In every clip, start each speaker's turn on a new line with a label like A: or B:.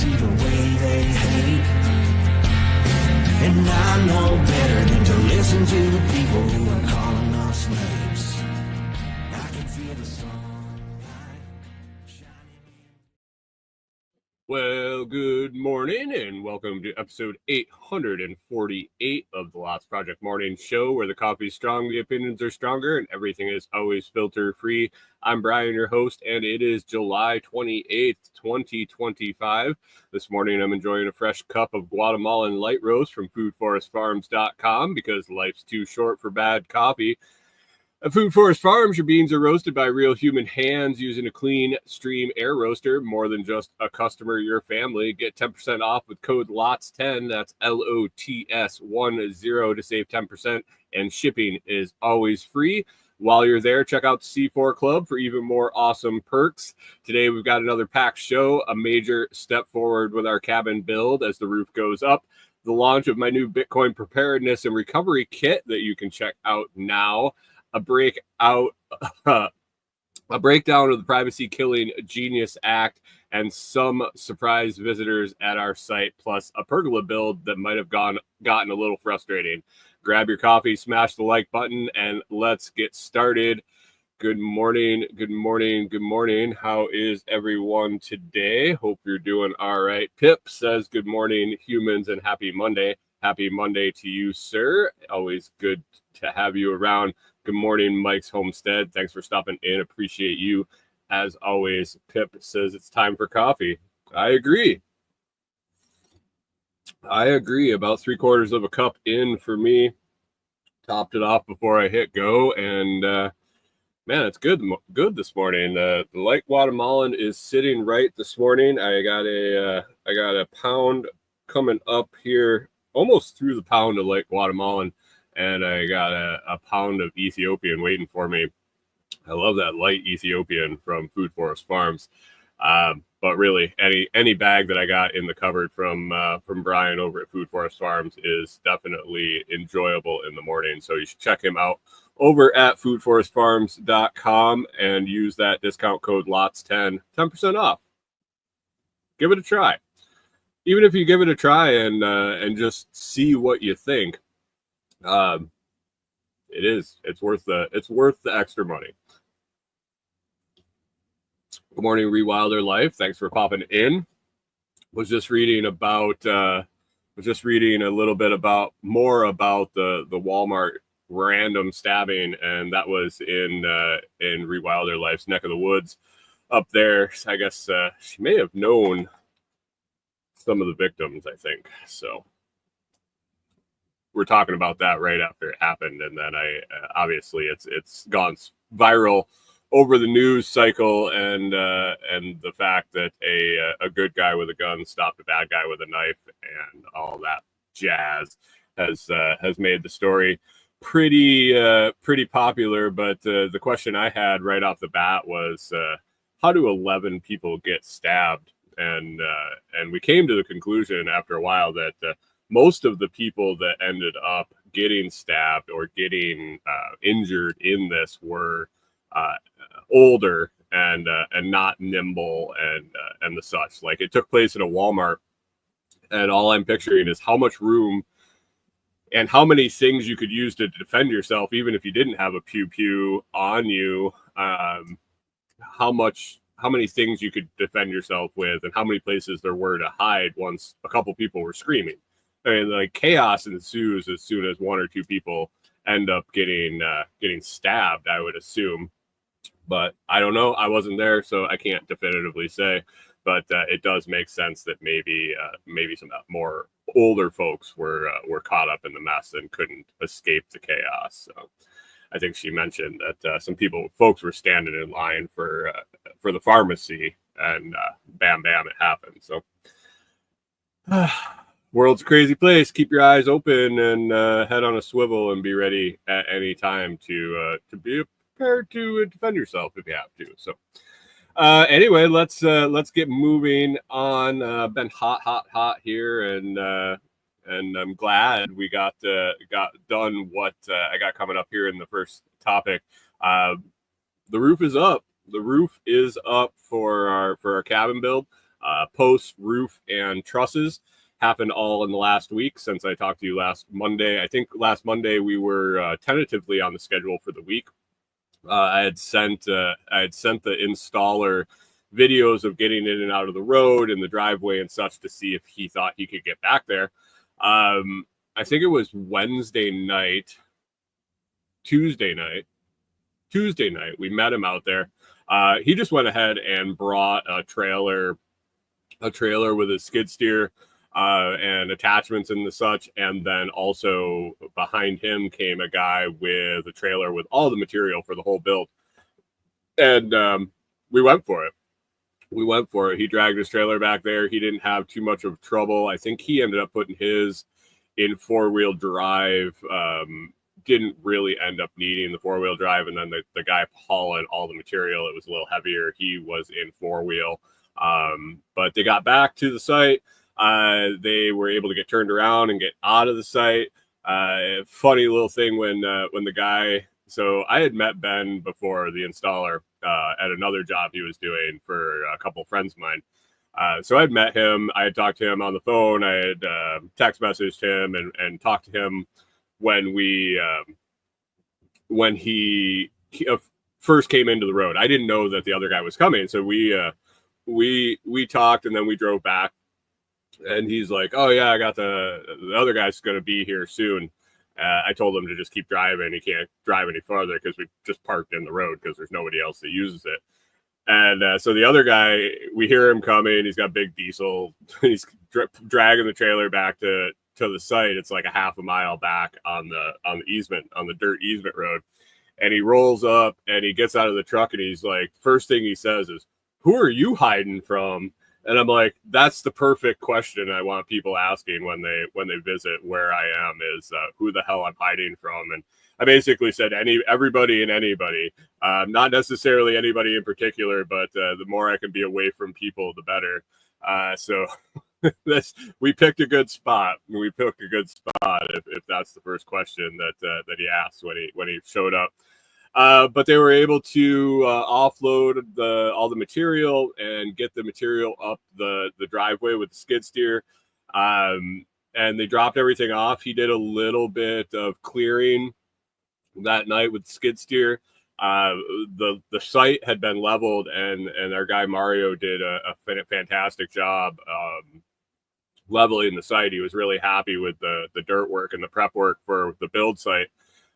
A: see the way they hate. And I know better than to listen to the people who are calling us names. I can feel the sunlight shining in.
B: Well, good morning and welcome to episode 848 of the Lots Project Morning Show, where the coffee's strong, the opinions are stronger, and everything is always filter free. I'm Brian, your host, and it is July 28th, 2025. This morning I'm enjoying a fresh cup of Guatemalan light roast from foodforestfarms.com because life's too short for bad coffee. At Food Forest Farms, your beans are roasted by real human hands using a clean stream air roaster. More than just a customer, your family. Get 10% off with code LOTS10. That's LOTS10 to save 10%. And shipping is always free. While you're there, check out the C4 Club for even more awesome perks. Today, we've got another packed show, a major step forward with our cabin build as the roof goes up, the launch of my new Bitcoin Preparedness and Recovery Kit that you can check out now, a breakdown of the Privacy Killing Genius Act, and some surprise visitors at our site, plus a pergola build that might have gotten a little frustrating. Grab your coffee, smash the like button, and let's get started. Good morning, good morning, good morning. How is everyone today? Hope you're doing all right. Pip says good morning, humans, and happy Monday. Happy Monday to you, sir. Always good to have you around. Good morning, Mike's Homestead. Thanks for stopping in. Appreciate you. As always, Pip says it's time for coffee. I agree. About 3/4 of a cup in for me. Topped it off before I hit go, and man, it's good this morning. The light Guatemalan is sitting right this morning. I got a pound coming up here, almost through the pound of light Guatemalan. And I got a pound of Ethiopian waiting for me. I love that light Ethiopian from Food Forest Farms. But really, any bag that I got in the cupboard from Brian over at Food Forest Farms is definitely enjoyable in the morning. So you should check him out over at foodforestfarms.com and use that discount code LOTS10, 10% off. Give it a try. Even if you give it a try and just see what you think. It's worth the extra money. Good morning, Rewilder Life. Thanks for popping in. Was just reading a little bit more about the Walmart random stabbing, and that was in Rewilder Life's neck of the woods up there. I guess she may have known some of the victims, I think. So we're talking about that right after it happened, and then obviously it's gone viral over the news cycle, and the fact that a good guy with a gun stopped a bad guy with a knife and all that jazz has made the story pretty popular. But the question I had right off the bat was, how do 11 people get stabbed? And we came to the conclusion after a while that most of the people that ended up getting stabbed or getting injured in this were older and not nimble and the such. Like, it took place in a Walmart, and all I'm picturing is how much room and how many things you could use to defend yourself, even if you didn't have a pew on you. How many things you could defend yourself with, and how many places there were to hide once a couple people were screaming. I mean, like, chaos ensues as soon as one or two people end up getting stabbed, I would assume. But I don't know. I wasn't there, so I can't definitively say. But it does make sense that maybe some more older folks were caught up in the mess and couldn't escape the chaos. So I think she mentioned that some folks were standing in line for the pharmacy, and bam, it happened. So. World's a crazy place. Keep your eyes open and head on a swivel and be ready at any time to be prepared to defend yourself if you have to. So anyway, let's get moving on. Been hot here, and I'm glad we got done what I got coming up here in the first topic. The roof is up. The roof is up for our cabin build. Posts, roof, and trusses happened all in the last week since I talked to you last Monday. I think last Monday we were tentatively on the schedule for the week. I had sent the installer videos of getting in and out of the road and the driveway and such to see if he thought he could get back there. I think it was Tuesday night, we met him out there. He just went ahead and brought a trailer with a skid steer and attachments and the such. And then also behind him came a guy with a trailer with all the material for the whole build. And we went for it. He dragged his trailer back there. He didn't have too much of trouble. I think he ended up putting his in 4-wheel drive. Didn't really end up needing the 4-wheel drive. And then the guy hauling all the material, it was a little heavier. He was in 4-wheel. But they got back to the site. They were able to get turned around and get out of the site. Funny little thing when the guy, so I had met Ben before, the installer, at another job he was doing for a couple of friends of mine. So I'd met him. I had talked to him on the phone. I had text messaged him and talked to him when he first came into the road. I didn't know that the other guy was coming, so we talked, and then we drove back. And he's like, "Oh yeah, I got the other guy's going to be here soon." I told him to just keep driving. He can't drive any farther because we just parked in the road because there's nobody else that uses it. And so the other guy, we hear him coming. He's got big diesel. He's dragging the trailer back to the site. It's like a half a mile back on the easement, on the dirt easement road. And he rolls up and he gets out of the truck and he's like, first thing he says is, "Who are you hiding from?" And I'm like, that's the perfect question I want people asking when they visit where I am is who the hell I'm hiding from. And I basically said everybody and anybody, not necessarily anybody in particular, but the more I can be away from people, the better. So we picked a good spot. If that's the first question that he asked when he showed up. But they were able to offload all the material and get the material up the driveway with the skid steer. And they dropped everything off. He did a little bit of clearing that night with the skid steer. The site had been leveled, and our guy Mario did a fantastic job leveling the site. He was really happy with the dirt work and the prep work for the build site.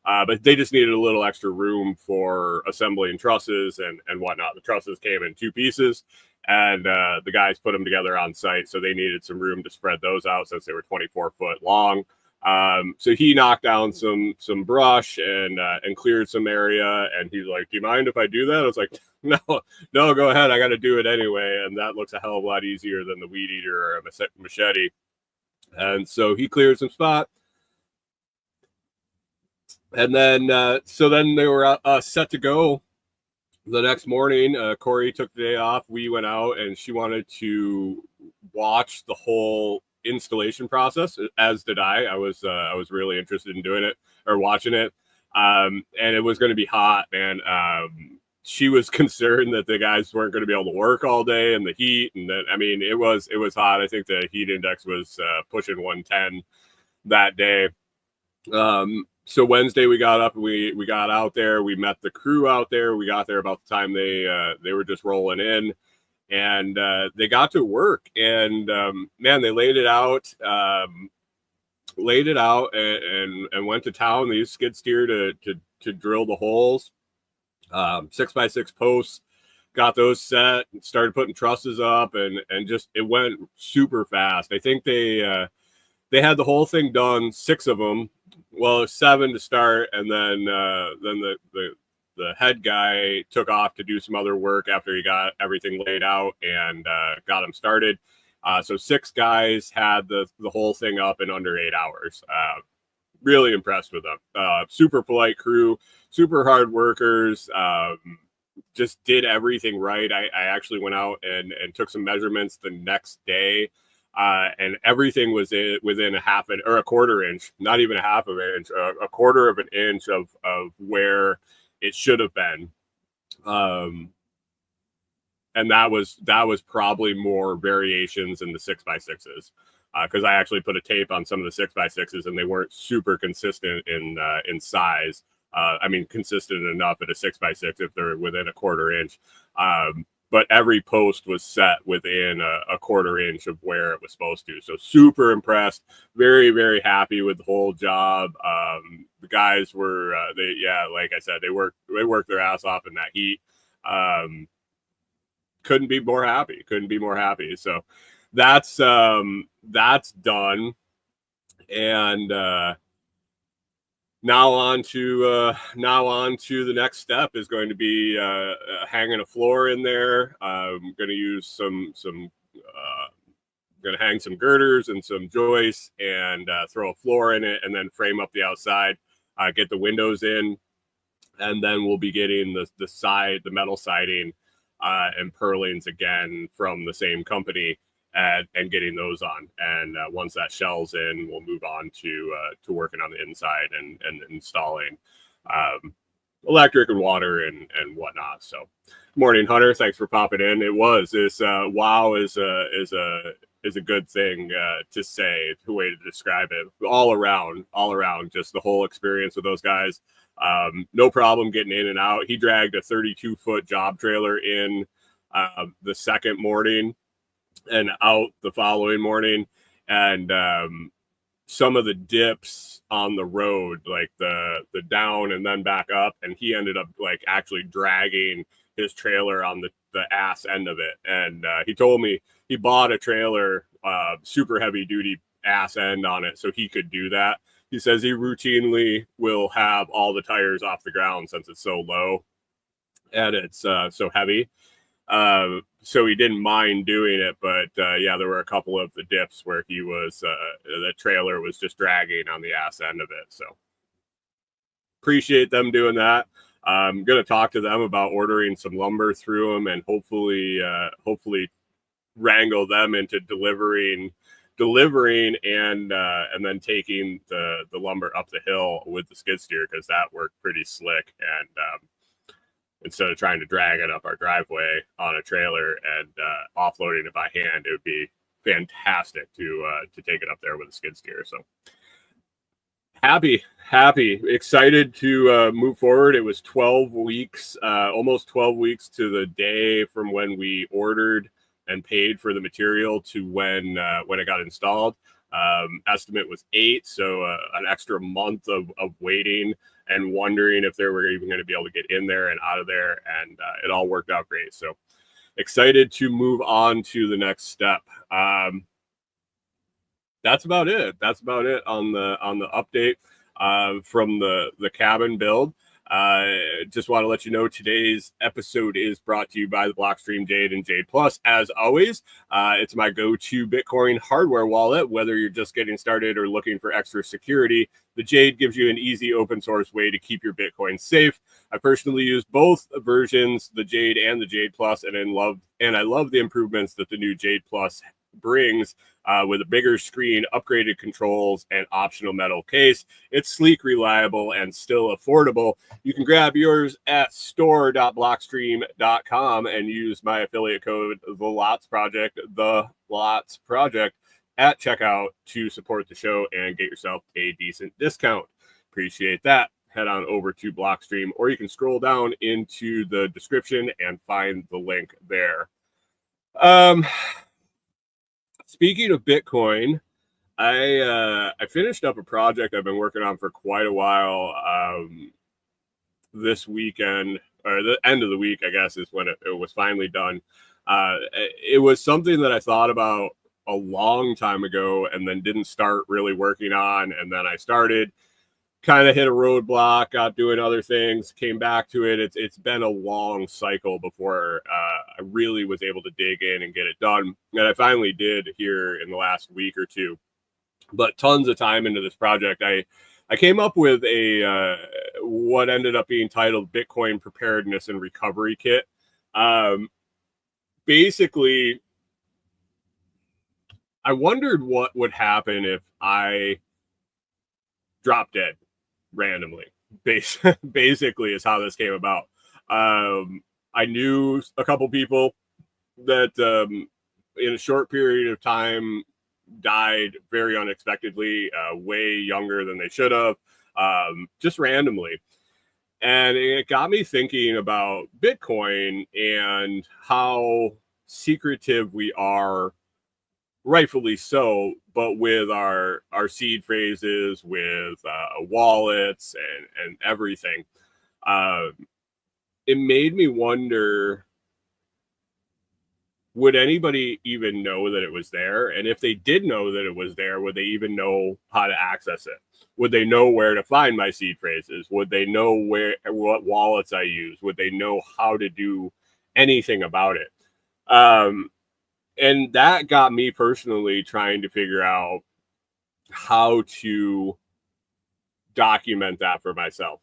B: But they just needed a little extra room for assembling trusses and whatnot. The trusses came in 2 pieces, and the guys put them together on site. So they needed some room to spread those out since they were 24 foot long. So he knocked down some brush and cleared some area. And he's like, "Do you mind if I do that?" I was like, no, go ahead. I got to do it anyway. And that looks a hell of a lot easier than the weed eater or a machete. And so he cleared some spot. And then, so then they were set to go the next morning. Corey took the day off. We went out, and she wanted to watch the whole installation process, as did I. I was really interested in doing it or watching it. And it was going to be hot, man. She was concerned that the guys weren't going to be able to work all day in the heat. And then, I mean, it was hot. I think the heat index was pushing 110 that day. So Wednesday we got up and we got out there. We met the crew out there. We got there about the time they were just rolling in, and they got to work. And man, they laid it out and went to town. They used skid steer to drill the holes. 6x6 posts. Got those set. Started putting trusses up, and just it went super fast. I think they had the whole thing done, 6 of them. Well, 7 to start, and then the head guy took off to do some other work after he got everything laid out and got them started. So 6 guys had the whole thing up in under 8 hours. Really impressed with them. Super polite crew, super hard workers. Just did everything right. I actually went out and took some measurements the next day. And everything was within a quarter inch, not even a half of an inch, a quarter of an inch of where it should have been. and that was probably more variations in the 6x6s, because I actually put a tape on some of the 6x6s and they weren't super consistent in size. I mean, consistent enough at a 6x6 if they're within a quarter inch. But every post was set within a quarter inch of where it was supposed to. So super impressed, very, very happy with the whole job. The guys were, like I said, they worked their ass off in that heat. Couldn't be more happy. So that's done. And now on to the next step is going to be hanging a floor in there. I'm going to use some going to hang some girders and some joists and throw a floor in it, and then frame up the outside, get the windows in, and then we'll be getting the metal siding and purlins again from the same company. And getting those on, and once that shell's in, we'll move on to working on the inside and installing electric and water and whatnot. So, morning, Hunter. Thanks for popping in. It was this wow is a good thing to say. The way to describe it. All around, just the whole experience with those guys. No problem getting in and out. He dragged a 32-foot job trailer in the second morning and out the following morning, and some of the dips on the road, like the down and then back up, and he ended up like actually dragging his trailer on the ass end of it. And he told me he bought a trailer, super heavy duty ass end on it, so he could do that. He says he routinely will have all the tires off the ground since it's so low and it's so heavy. So he didn't mind doing it, but there were a couple of the dips where he was the trailer was just dragging on the ass end of it. So appreciate them doing that. I'm gonna talk to them about ordering some lumber through them, and hopefully wrangle them into delivering and then taking the lumber up the hill with the skid steer, because that worked pretty slick. And instead of trying to drag it up our driveway on a trailer and offloading it by hand, it would be fantastic to take it up there with a skid steer. So happy, excited to move forward. It was 12 weeks, almost 12 weeks to the day from when we ordered and paid for the material to when it got installed. Estimate was 8, so an extra month of waiting and wondering if they were even going to be able to get in there and out of there, and it all worked out great. So excited to move on to the next step. That's about it. On the update from the cabin build. Just want to let you know today's episode is brought to you by the Blockstream Jade and Jade Plus. As always, it's my go-to Bitcoin hardware wallet. Whether you're just getting started or looking for extra security, the Jade gives you an easy open source way to keep your Bitcoin safe. I personally use both versions, the Jade and the Jade Plus, and I love the improvements that the new Jade Plus brings with a bigger screen, upgraded controls, and optional metal case. It's sleek, reliable, and still affordable. You can grab yours at store.blockstream.com and use my affiliate code, The Lots Project at checkout to support the show and get yourself a decent discount. Appreciate that. Head on over to Blockstream, or you can scroll down into the description and find the link there. Speaking of Bitcoin, I finished up a project I've been working on for quite a while. This weekend, or the end of the week, I guess, is when it was finally done. It was something that I thought about a long time ago and then didn't start really working on. And then I started, kind of hit a roadblock, got doing other things, came back to it. It's been a long cycle before I really was able to dig in and get it done. And I finally did here in the last week or two. But tons of time into this project. I came up with a what ended up being titled Bitcoin Preparedness and Recovery Kit. Basically, I wondered what would happen if I dropped dead randomly. Basically is how this came about. I knew a couple people in a short period of time died very unexpectedly, way younger than they should have, just randomly. And it got me thinking about Bitcoin and how secretive we are, rightfully so, but with our seed phrases, with wallets and everything. Uh, it made me wonder, would anybody even know that it was there? And if they did know that it was there, would they even know how to access it? Would they know where to find my seed phrases? Would they know what wallets I use? Would they know how to do anything about it? And that got me personally trying to figure out how to document that for myself.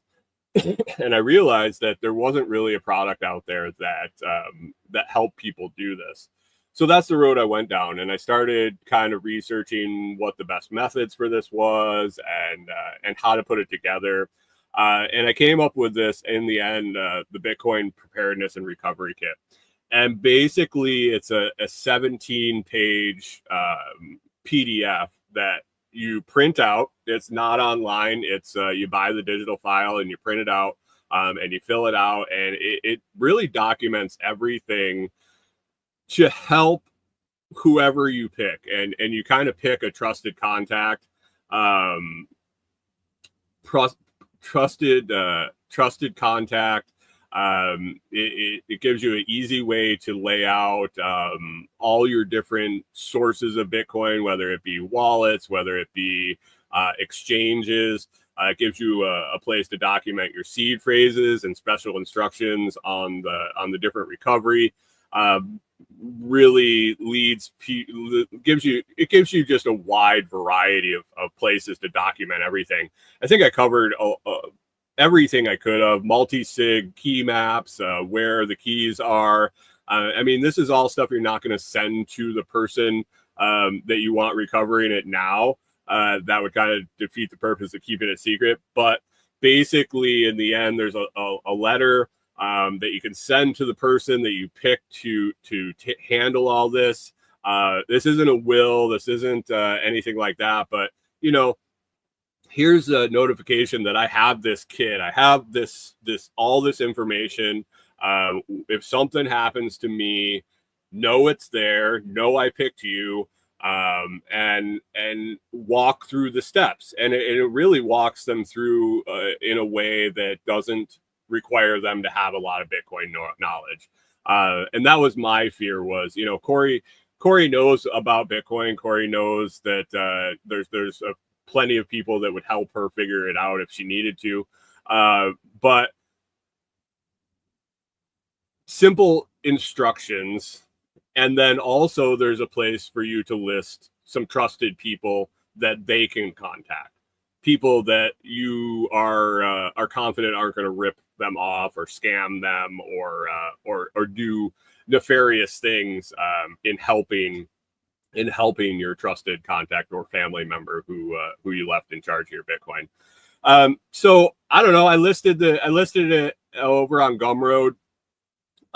B: And I realized that there wasn't really a product out there that helped people do this. So that's the road I went down, and I started kind of researching what the best methods for this was, and how to put it together. And I came up with this in the end, the Bitcoin Preparedness and Recovery Kit. And basically, it's a 17-page PDF that you print out. It's not online. It's you buy the digital file and you print it out, and you fill it out, and it really documents everything to help whoever you pick, and you kind of pick a trusted contact, trusted contact. It gives you an easy way to lay out all your different sources of Bitcoin, whether it be wallets, whether it be exchanges. It gives you a place to document your seed phrases and special instructions on the different recovery. Really gives you just a wide variety of places to document everything. I think I covered everything I could have. Multi-sig key maps, where the keys are. I mean, this is all stuff you're not going to send to the person that you want recovering it now. That would kind of defeat the purpose of keeping it secret. But basically, in the end, there's a letter that you can send to the person that you pick to handle all this. This isn't a will. This isn't anything like that. But, here's a notification that I have this kit. I have all this information. If something happens to me, know it's there. Know I picked you. And walk through the steps. And it really walks them through in a way that doesn't require them to have a lot of Bitcoin knowledge. And that was my fear was, Corey knows about Bitcoin. Corey knows that there's plenty of people that would help her figure it out if she needed to. But simple instructions. And then also there's a place for you to list some trusted people that they can contact. People that you are confident aren't going to rip them off or scam them or do nefarious things in helping your trusted contact or family member who you left in charge of your Bitcoin. So I don't know. I listed it over on Gumroad.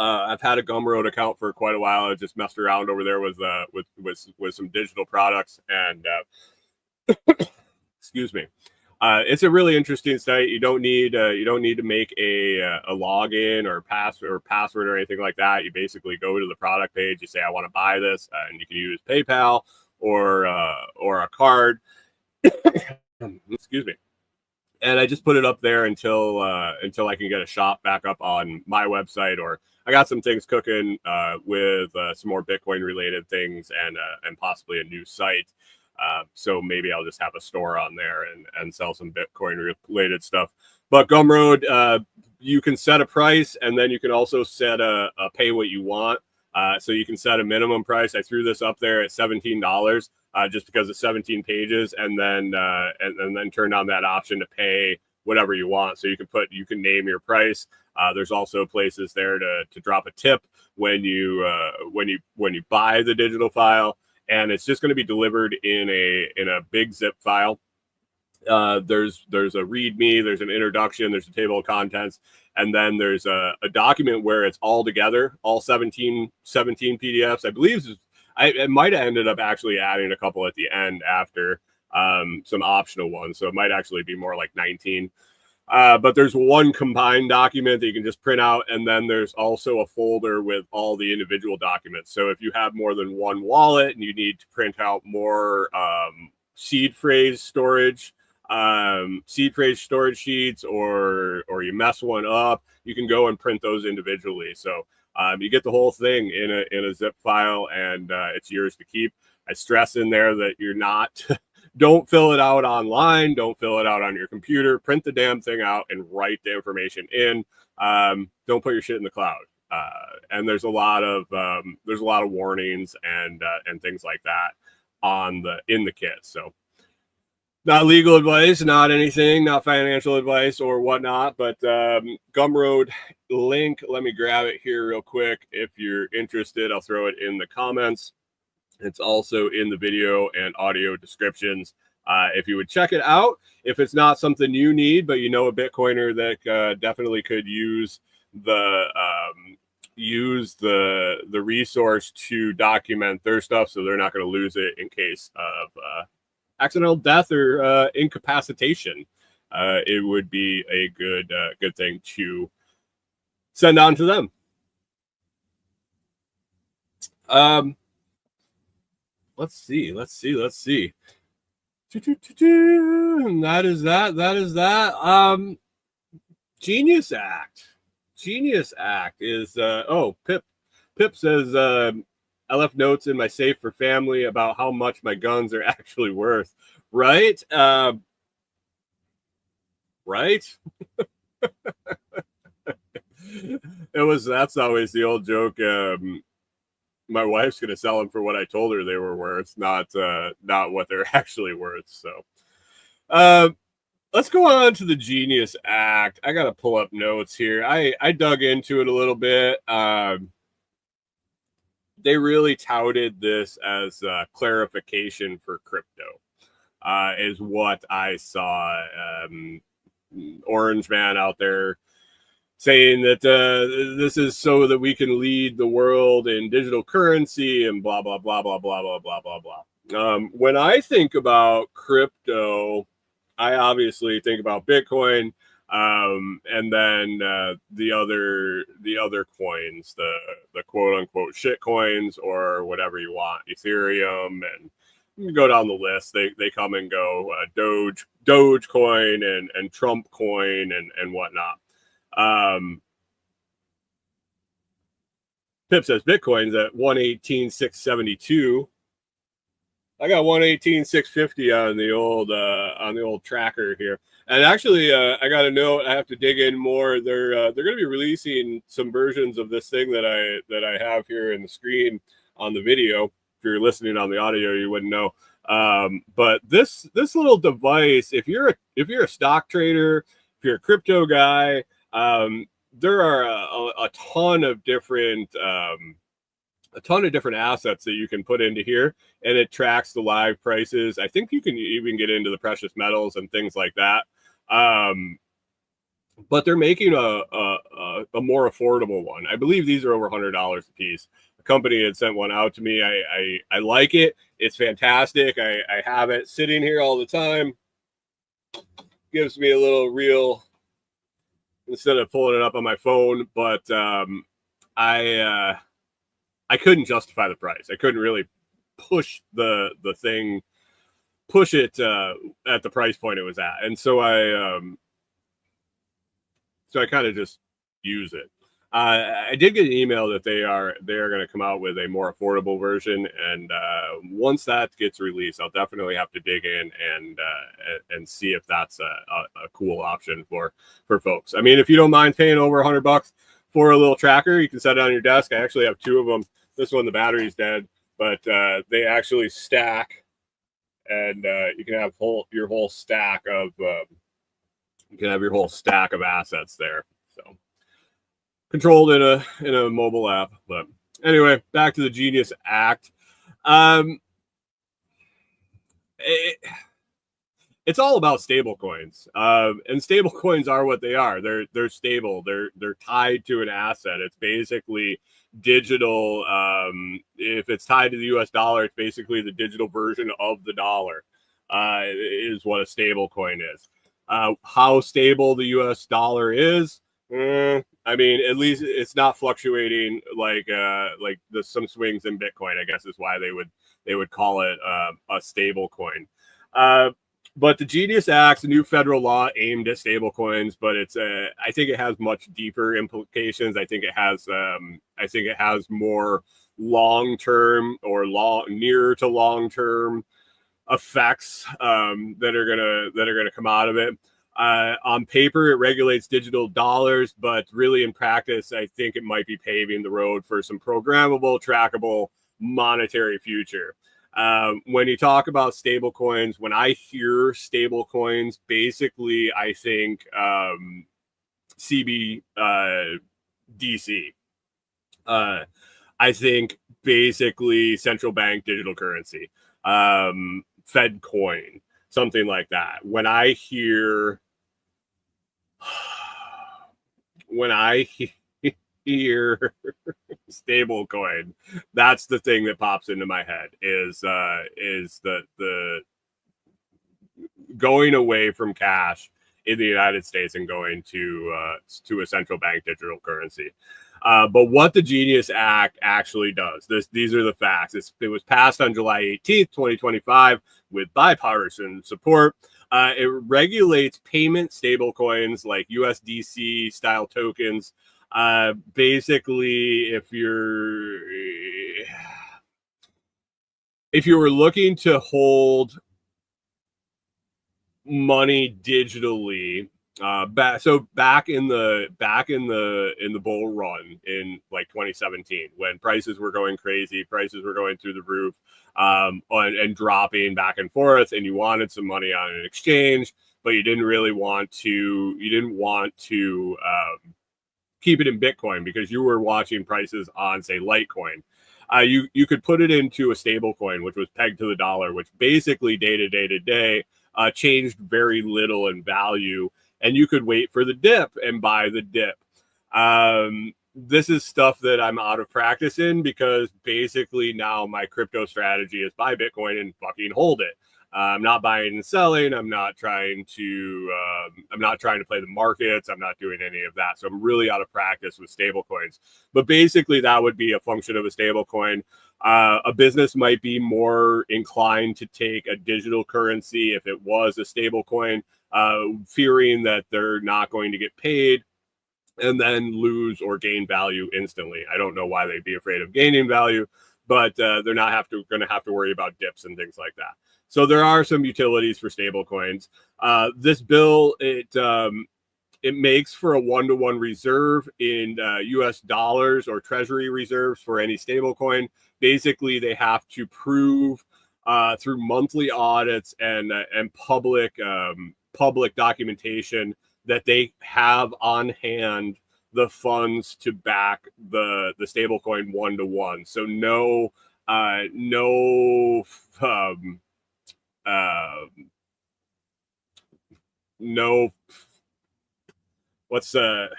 B: I've had a Gumroad account for quite a while. I just messed around over there with some digital products, and excuse me. It's a really interesting site. You don't need to make a login or password or anything like that. You basically go to the product page. You say, I want to buy this, and you can use PayPal or a card. Excuse me. And I just put it up there until I can get a shop back up on my website, or I got some things cooking with some more Bitcoin related things and possibly a new site. So maybe I'll just have a store on there and sell some Bitcoin related stuff. But Gumroad, you can set a price, and then you can also set a pay what you want. So you can set a minimum price. I threw this up there at $17. Just because it's 17 pages, and then turn on that option to pay whatever you want. So you can name your price. There's also places there to drop a tip when you buy the digital file, and it's just going to be delivered in a big zip file. There's a README, there's an introduction, there's a table of contents, And then there's a document where it's all together, all 17 PDFs. I believe it might have ended up actually adding a couple at the end after some optional ones. So it might actually be more like 19. But there's one combined document that you can just print out. And then there's also a folder with all the individual documents. So if you have more than one wallet and you need to print out more seed phrase storage sheets, or you mess one up, you can go and print those individually. So you get the whole thing in a zip file, and it's yours to keep. I stress in there that you're not don't fill it out online, don't fill it out on your computer, print the damn thing out and write the information in. Don't put your shit in the cloud. And there's a lot of warnings and things like that in the kit. So not legal advice, not anything, not financial advice or whatnot, but Gumroad link. Let me grab it here real quick. If you're interested, I'll throw it in the comments. It's also in the video and audio descriptions. If you would check it out, if it's not something you need, but you know a Bitcoiner that definitely could use the resource to document their stuff, so they're not going to lose it in case of accidental death or incapacitation, it would be a good thing to send on to them. Let's see. And that is that. Genius Act is Pip says I left notes in my safe for family about how much my guns are actually worth. Right? Right? That's always the old joke. My wife's going to sell them for what I told her they were worth, not what they're actually worth. So let's go on to the Genius Act. I got to pull up notes here. I dug into it a little bit. They really touted this as clarification for crypto, is what I saw. Orange Man out there saying that this is so that we can lead the world in digital currency and blah, blah, blah, blah, blah, blah, blah, blah, blah. When I think about crypto, I obviously think about Bitcoin, and then the other coins, the quote unquote shit coins, or whatever you want, Ethereum, and you go down the list. They come and go, Dogecoin and Trump coin and whatnot. Pip says Bitcoin's at 118,672. I got 118,650 on the old tracker here. And actually, I got a note. I have to dig in more. They're going to be releasing some versions of this thing that I have here in the screen on the video. If you're listening on the audio, you wouldn't know. But this little device, if you're a stock trader, if you're a crypto guy, there are a ton of different assets that you can put into here, and it tracks the live prices. I think you can even get into the precious metals and things like that. But they're making a more affordable one. I believe these are over $100 a piece. A company had sent one out to me. I like it. It's fantastic. I have it sitting here all the time. Gives me a little real, instead of pulling it up on my phone, but I couldn't justify the price. I couldn't really push the thing, push it at the price point it was at, and so I kind of just use it. I did get an email that they are going to come out with a more affordable version, and once that gets released, I'll definitely have to dig in and see if that's a cool option for folks. I mean, if you don't mind paying over $100 for a little tracker, you can set it on your desk. I actually have two of them. This one, the battery's dead, but they actually stack, and you can have your whole stack of assets there. So controlled in a mobile app. But anyway, back to the Genius Act. it's all about stable coins. And stable coins are what they are. They're stable. They're tied to an asset. It's basically digital. If it's tied to the US dollar, it's basically the digital version of the dollar, is what a stable coin is. How stable the US dollar is, I mean, at least it's not fluctuating like some swings in Bitcoin, I guess is why they would call it a stable coin. But the Genius Act's a new federal law aimed at stable coins, but I think it has much deeper implications. I think it has more long-term or near to long-term effects that are gonna come out of it. On paper, it regulates digital dollars, but really in practice, I think it might be paving the road for some programmable, trackable monetary future. When you talk about stable coins, when I hear stable coins, basically I think CBDC. I think basically central bank digital currency, Fed coin, something like that. When I hear stable coin, that's the thing that pops into my head is the going away from cash in the United States and going to a central bank digital currency. But what the Genius Act actually does, these are the facts. It was passed on July 18th, 2025 with bipartisan support. It regulates payment stablecoins like USDC style tokens. Basically, if you were looking to hold money digitally, back in the bull run in like 2017, when prices were going crazy, prices were going through the roof, and dropping back and forth, and you wanted some money on an exchange, but you didn't want to keep it in Bitcoin because you were watching prices on, say, Litecoin. You could put it into a stable coin, which was pegged to the dollar, which basically day to day changed very little in value, and you could wait for the dip and buy the dip. This is stuff that I'm out of practice in because basically now my crypto strategy is buy Bitcoin and fucking hold it. I'm not buying and selling. I'm not trying to play the markets. I'm not doing any of that. So I'm really out of practice with stable coins. But basically that would be a function of a stable coin. A business might be more inclined to take a digital currency if it was a stable coin, fearing that they're not going to get paid and then lose or gain value instantly. I don't know why they'd be afraid of gaining value, but they're not going to have to worry about dips and things like that. So there are some utilities for stable coins. This bill, it makes for a one-to-one reserve in US dollars or treasury reserves for any stable coin. Basically, they have to prove through monthly audits and public documentation that they have on hand the funds to back the stablecoin one-to-one. So no what's the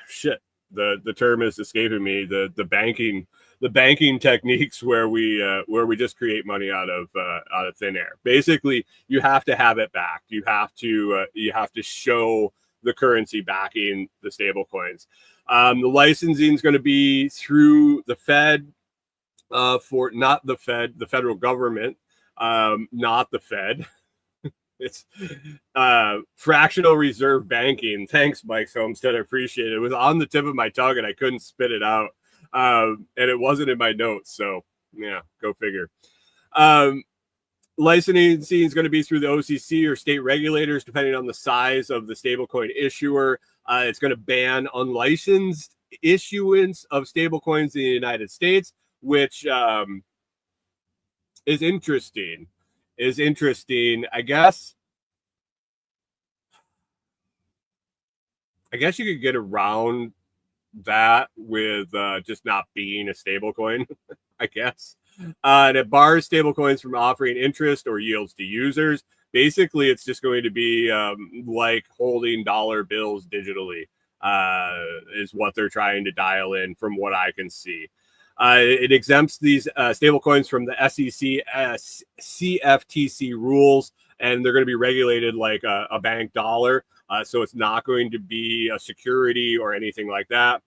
B: term is escaping me, the banking techniques where we just create money out of thin air. Basically, you have to have it backed. You have to show the currency backing the stable coins. The licensing is going to be through the Fed, the federal government, not the Fed. It's fractional reserve banking. Thanks, Mike Homestead. I appreciate it. It was on the tip of my tongue and I couldn't spit it out. And it wasn't in my notes. So yeah, go figure. Licensing is going to be through the OCC or state regulators, depending on the size of the stablecoin issuer. It's going to ban unlicensed issuance of stablecoins in the United States, which is interesting. I guess you could get around that with just not being a stablecoin, I guess. And it bars stablecoins from offering interest or yields to users. basically it's just going to be like holding dollar bills digitally, is what they're trying to dial in from what I can see. It exempts these stable coins from the SEC CFTC rules, and they're going to be regulated like a bank dollar. So it's not going to be a security or anything like that.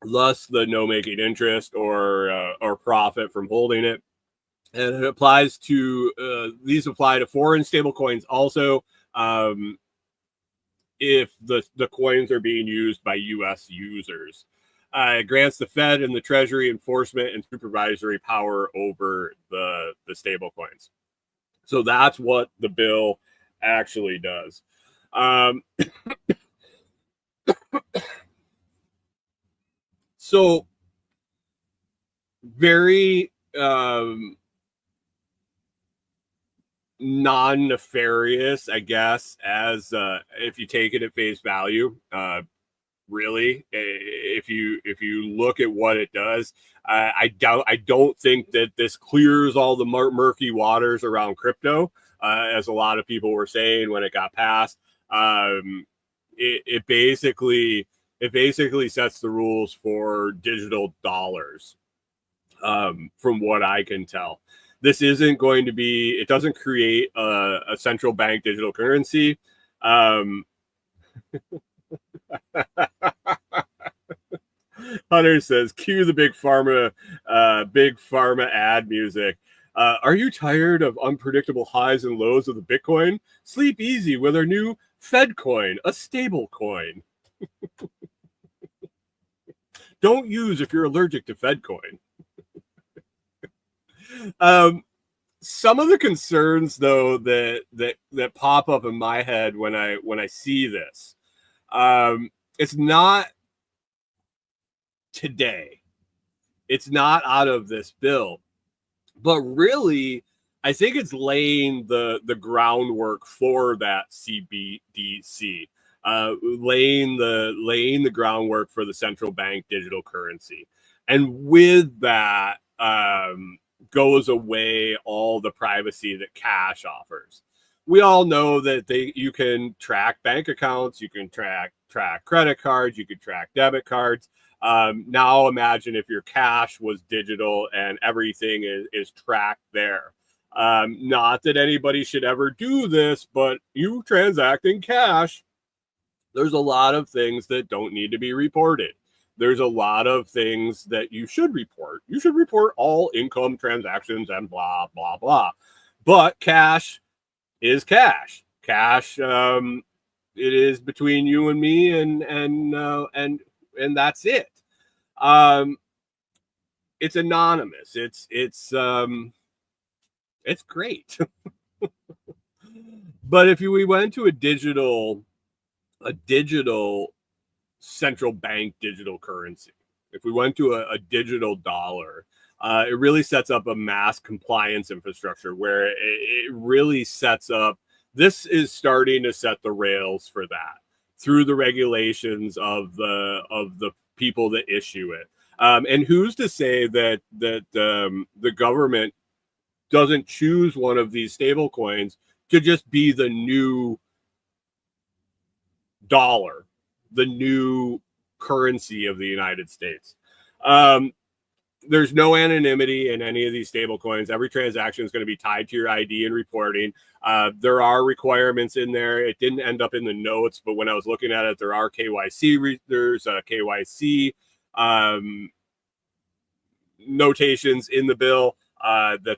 B: Thus, the no making interest or profit from holding it. And it applies to these apply to foreign stable coins also, if the coins are being used by U.S. users. It grants the Fed and the Treasury enforcement and supervisory power over the stable coins. So that's what the bill actually does. So very non-nefarious, I guess, as if you take it at face value. Really, if you look at what it does, I don't think that this clears all the murky waters around crypto, as a lot of people were saying when it got passed. It basically sets the rules for digital dollars, from what I can tell. This isn't going to be, it doesn't create a central bank digital currency. Hunter says, cue the big pharma ad music. Are you tired of unpredictable highs and lows of the Bitcoin? Sleep easy with our new Fed coin, a stable coin. Don't use if you're allergic to Fed coin. Some of the concerns, though, that pop up in my head when I see this, it's not today. It's not out of this bill, but really, I think it's laying the groundwork for that CBDC, laying the groundwork for the central bank digital currency, and with that goes away all the privacy that cash offers. We all know that you can track bank accounts, you can track credit cards, you can track debit cards. Now imagine if your cash was digital and everything is tracked there. Not that anybody should ever do this, but you transacting cash, there's a lot of things that don't need to be reported. There's a lot of things that you should report. You should report all income transactions and blah, blah, blah. But cash is cash. Cash, it is between you and me, and that's it. It's anonymous. It's great. But if we went to a digital central bank digital currency, if we went to a digital dollar, it really sets up a mass compliance infrastructure where it really sets up. This is starting to set the rails for that through the regulations of the people that issue it. And who's to say that the government doesn't choose one of these stable coins to just be the new dollar, the new currency of the United States? There's no anonymity in any of these stable coins. Every transaction is going to be tied to your ID and reporting. There are requirements in there. It didn't end up in the notes, but when I was looking at it, there are KYC. There's a KYC notations in the bill,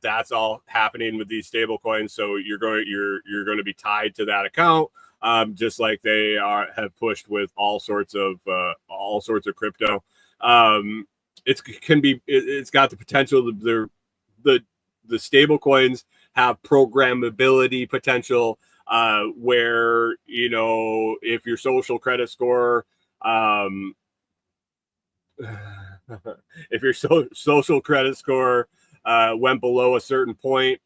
B: that's all happening with these stable coins. So you're going to be tied to that account, just like they have pushed with all sorts of crypto. It's got the potential. The stable coins have programmability potential, where, if your social credit score, if your social credit score went below a certain point,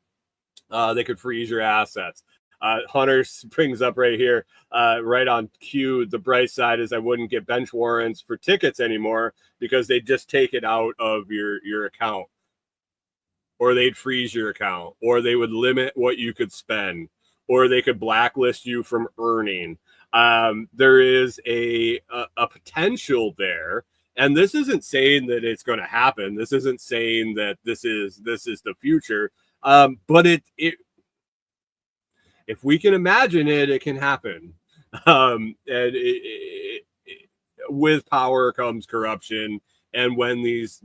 B: they could freeze your assets. Hunter brings up right here, right on cue, the bright side is I wouldn't get bench warrants for tickets anymore because they just take it out of your account or they'd freeze your account, or they would limit what you could spend, or they could blacklist you from earning. There is a potential there, and this isn't saying that it's going to happen. This isn't saying that this is the future. But it if we can imagine it, it can happen. And with power comes corruption, and when these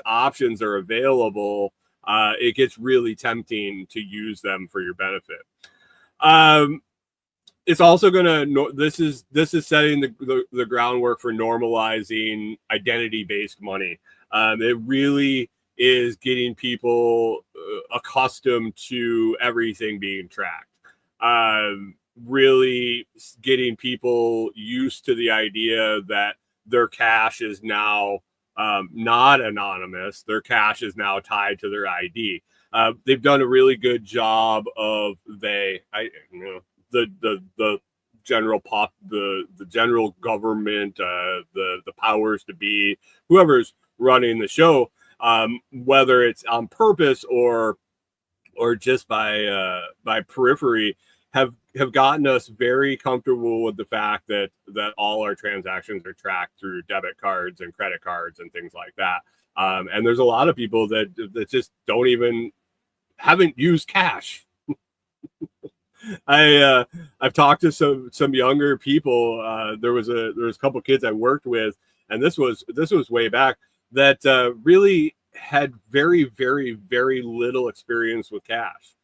B: options are available, it gets really tempting to use them for your benefit. It's also going to this is setting the groundwork for normalizing identity-based money. It really is getting people accustomed to everything being tracked. Really getting people used to the idea that their cash is now not anonymous. Their cash is now tied to their ID. They've done a really good job of the general the general government, the powers to be, whoever's running the show, whether it's on purpose or just by periphery, have gotten us very comfortable with the fact that all our transactions are tracked through debit cards and credit cards and things like that. And there's a lot of people that just haven't used cash. I've talked to some younger people. There was a couple kids I worked with, and this was way back, that really had very, very, very little experience with cash.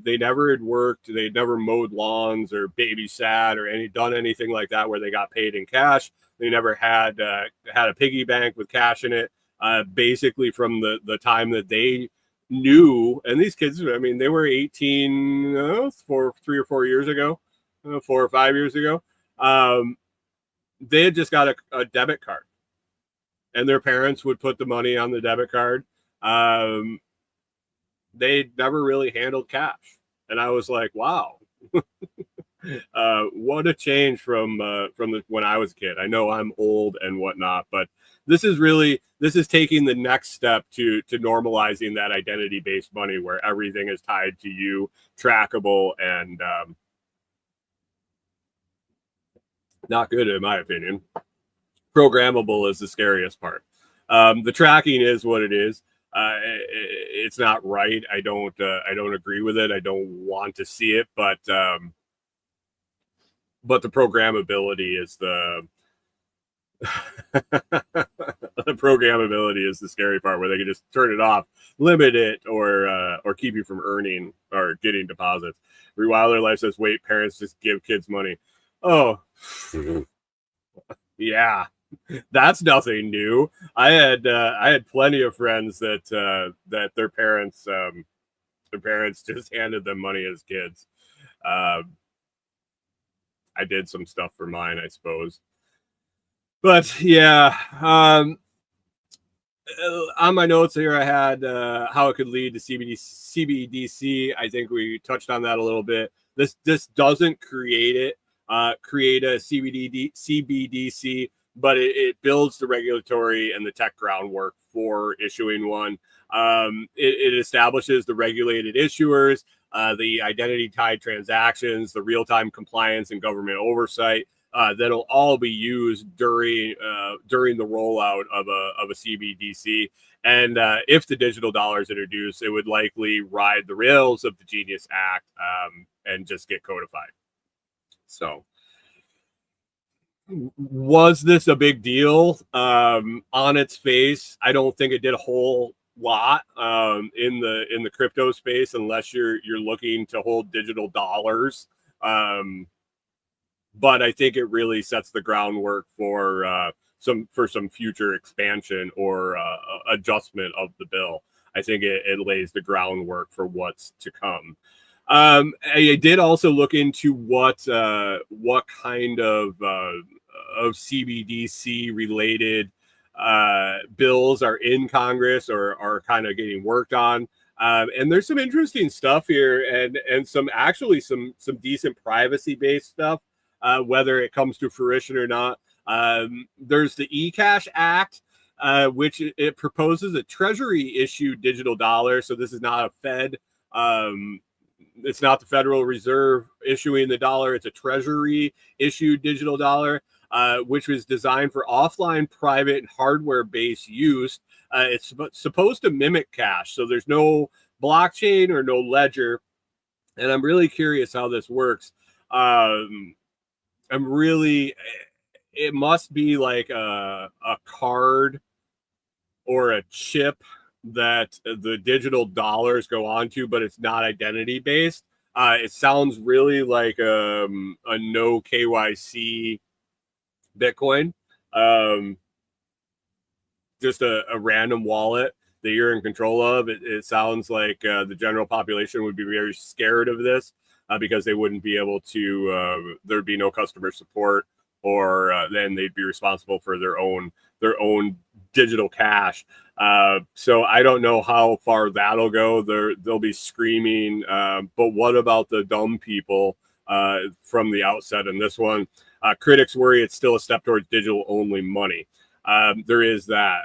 B: They never had worked. They'd never mowed lawns or babysat or done anything like that where they got paid in cash. They never had a piggy bank with cash in it. Basically, from the time that they knew, and these kids, I mean, they were 18 for 3 or 4 years ago, 4 or 5 years ago. They had just got a debit card, and their parents would put the money on the debit card. They never really handled cash, and I was like, wow. What a change from when I was a kid. I know I'm old and whatnot, but this is taking the next step to normalizing that identity-based money where everything is tied to you, trackable, and not good in my opinion. Programmable is the scariest part. The tracking is what it is. It's not right. I don't agree with it. I don't want to see it, but the programmability is the programmability is the scary part, where they can just turn it off, limit it, or keep you from earning or getting deposits. Rewilder Life says, wait, parents just give kids money. Oh, yeah, that's nothing new. I had plenty of friends that their parents just handed them money as kids. I did some stuff for mine, I suppose. But yeah, on my notes here, I had how it could lead to CBDC. I think we touched on that a little bit. This doesn't create a CBDC, but it builds the regulatory and the tech groundwork for issuing one. It establishes the regulated issuers, the identity tied transactions, the real time compliance and government oversight. That'll all be used during the rollout of a CBDC. And if the digital dollar is introduced, it would likely ride the rails of the Genius Act and just get codified. So, was this a big deal? On its face, I don't think it did a whole lot in the crypto space, unless you're looking to hold digital dollars. But I think it really sets the groundwork for some future expansion or adjustment of the bill. I think it lays the groundwork for what's to come. I did also look into what kind of CBDC related bills are in Congress or are kind of getting worked on. And there's some interesting stuff here, and some decent privacy based stuff. Whether it comes to fruition or not. There's the eCash Act, which it proposes a treasury issued digital dollar. So this is not a Fed. It's not the Federal Reserve issuing the dollar. It's a treasury issued digital dollar, which was designed for offline, private, and hardware-based use. It's supposed to mimic cash. So there's no blockchain or no ledger. And I'm really curious how this works. It must be like a card or a chip that the digital dollars go onto, but it's not identity based. It sounds really like a no KYC Bitcoin, just a random wallet that you're in control of. It sounds like the general population would be very scared of this because they wouldn't be able to. There'd be no customer support, or then they'd be responsible for their own digital cash. So I don't know how far that'll go. They'll be screaming. But what about the dumb people from the outset in this one? Critics worry it's still a step towards digital only money. There is that.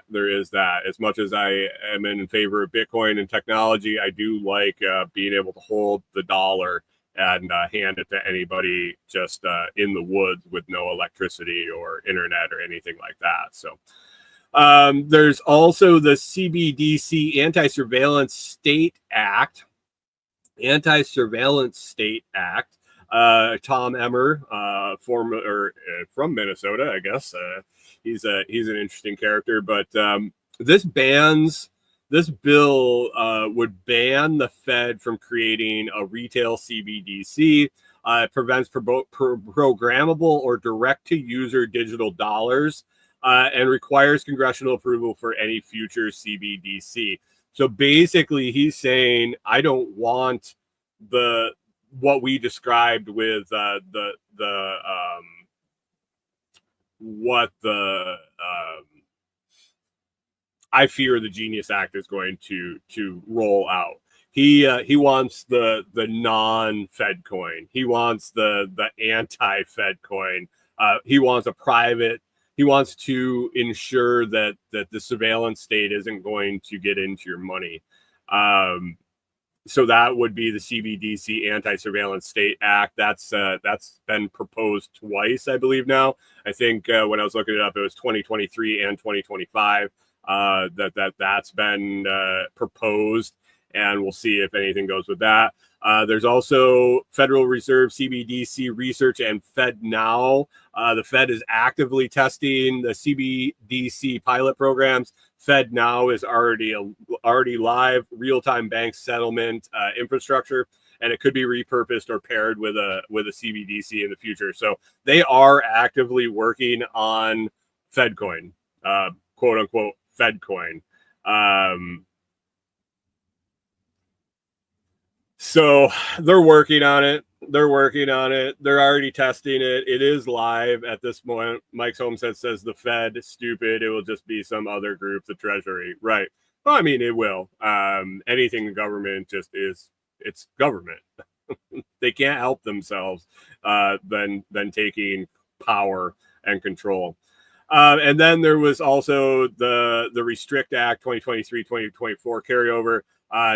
B: As much as I am in favor of Bitcoin and technology, I do like being able to hold the dollar and hand it to anybody just in the woods with no electricity or internet or anything like that. So there's also the CBDC Anti-Surveillance State Act. Tom Emmer, from Minnesota, I guess. He's an interesting character, but this bill would ban the Fed from creating a retail CBDC. It prevents programmable or direct-to-user digital dollars and requires congressional approval for any future CBDC. So basically, he's saying, I don't want what we described with I fear the Genius Act is going to roll out. He wants the non-Fed coin. He wants the anti-Fed coin. He wants a private. He wants to ensure that the surveillance state isn't going to get into your money. So that would be the CBDC Anti-Surveillance State Act. That's been proposed twice, I believe now. I think when I was looking it up, it was 2023 and 2025 that's been proposed, and we'll see if anything goes with that. There's also Federal Reserve CBDC research and Fed Now. The Fed is actively testing the CBDC pilot programs. Fed Now is already live, real-time bank settlement infrastructure, and it could be repurposed or paired with a CBDC in the future. So they are actively working on FedCoin, quote unquote FedCoin. So they're working on it. They're already testing it. It is live at this moment. Mike's Homestead says the Fed is stupid. It will just be some other group, the Treasury. Right. Well, I mean, it will. Anything in government just is, it's government. They can't help themselves than taking power and control. And then there was also the Restrict Act 2023-2024 carryover.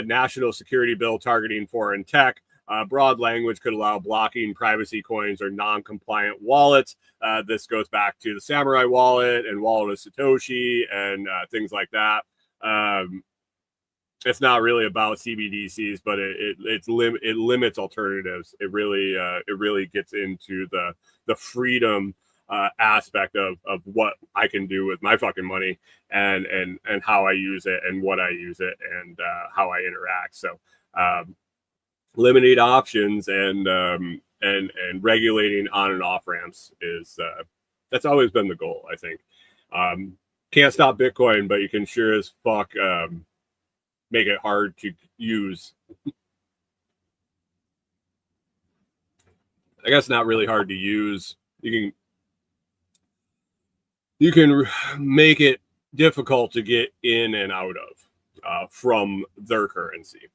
B: National security bill targeting foreign tech. Broad language could allow blocking privacy coins or non-compliant wallets. This goes back to the Samurai wallet and Wallet of Satoshi and things like that. It's not really about CBDCs, but it limits alternatives. It really gets into the freedom aspect of what I can do with my fucking money and how I use it and what I use it and how I interact. So limited options and regulating on and off ramps is that's always been the goal, I think. Can't stop Bitcoin, but you can sure as fuck make it hard to use. I guess not really hard to use. You can make it difficult to get in and out of from their currency.